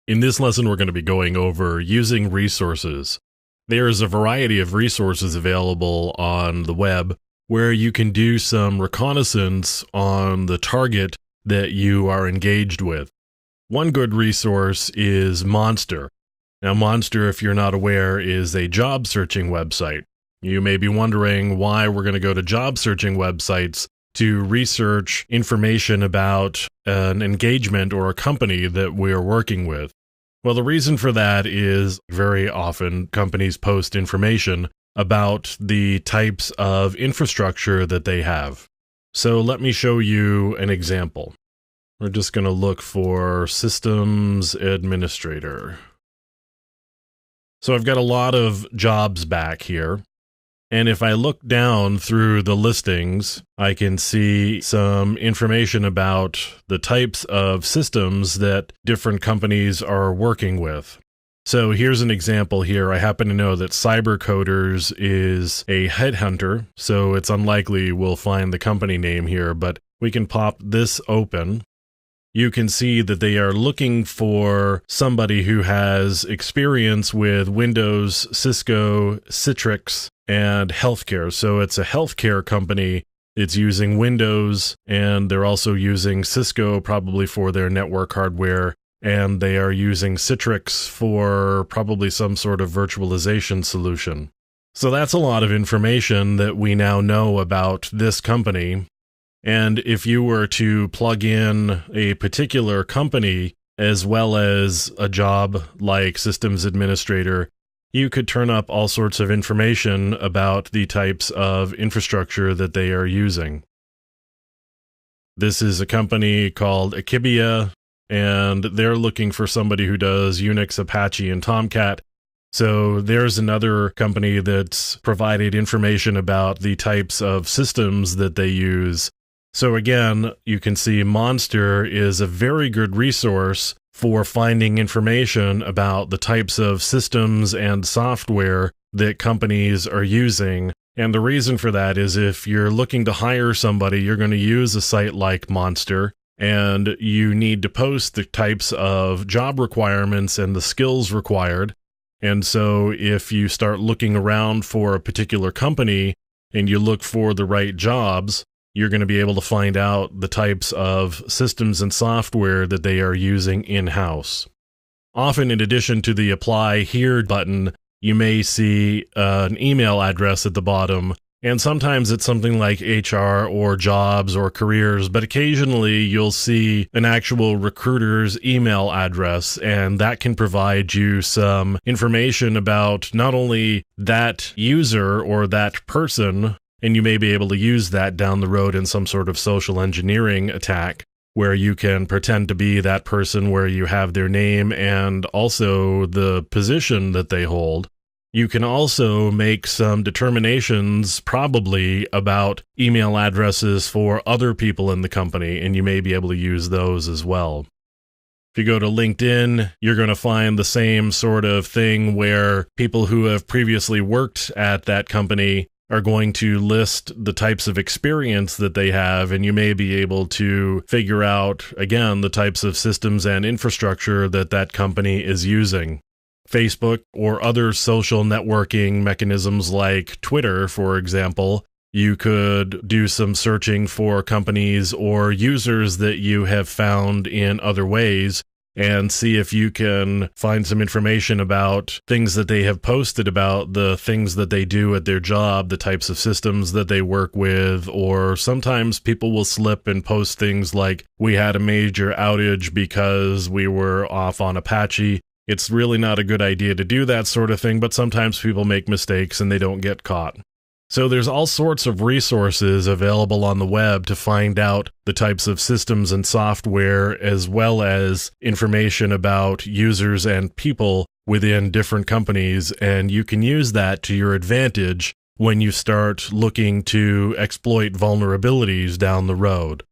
In this lesson, we're going to be going over using resources. There's a variety of resources available on the web where you can do some reconnaissance on the target that you are engaged with. One good resource is Monster. Now, Monster, if you're not aware, is a job searching website. You may be wondering why we're going to go to job searching websites to research information about an engagement or a company that we are working with. Well, the reason for that is very often companies post information about the types of infrastructure that they have. So let me show you an example. We're just going to look for systems administrator. So I've got a lot of jobs back here. And if I look down through the listings, I can see some information about the types of systems that different companies are working with. So here's an example here. I happen to know that Cybercoders is a headhunter, so it's unlikely we'll find the company name here, but we can pop this open. You can see that they are looking for somebody who has experience with Windows, Cisco, Citrix, and healthcare. So it's a healthcare company. It's using Windows, and they're also using Cisco probably for their network hardware, and they are using Citrix for probably some sort of virtualization solution. So that's a lot of information that we now know about this company. And if you were to plug in a particular company as well as a job like systems administrator, you could turn up all sorts of information about the types of infrastructure that they are using. This is a company called Akibia, and they're looking for somebody who does Unix, Apache, and Tomcat. So there's another company that's provided information about the types of systems that they use. So again, you can see Monster is a very good resource for finding information about the types of systems and software that companies are using. And the reason for that is if you're looking to hire somebody, you're going to use a site like Monster, and you need to post the types of job requirements and the skills required. And so if you start looking around for a particular company and you look for the right jobs, you're going to be able to find out the types of systems and software that they are using in-house. Often, in addition to the Apply Here button, you may see an email address at the bottom, and sometimes it's something like HR or jobs or careers, but occasionally you'll see an actual recruiter's email address, and that can provide you some information about not only that user or that person, and you may be able to use that down the road in some sort of social engineering attack where you can pretend to be that person, where you have their name and also the position that they hold. You can also make some determinations probably about email addresses for other people in the company, and you may be able to use those as well. If you go to LinkedIn, you're going to find the same sort of thing where people who have previously worked at that company are going to list the types of experience that they have, and you may be able to figure out, again, the types of systems and infrastructure that that company is using. Facebook or other social networking mechanisms like Twitter, for example, you could do some searching for companies or users that you have found in other ways and see if you can find some information about things that they have posted about the things that they do at their job, the types of systems that they work with, or sometimes people will slip and post things like, we had a major outage because we were off on Apache. It's really not a good idea to do that sort of thing, but sometimes people make mistakes and they don't get caught. So there's all sorts of resources available on the web to find out the types of systems and software, as well as information about users and people within different companies, and you can use that to your advantage when you start looking to exploit vulnerabilities down the road.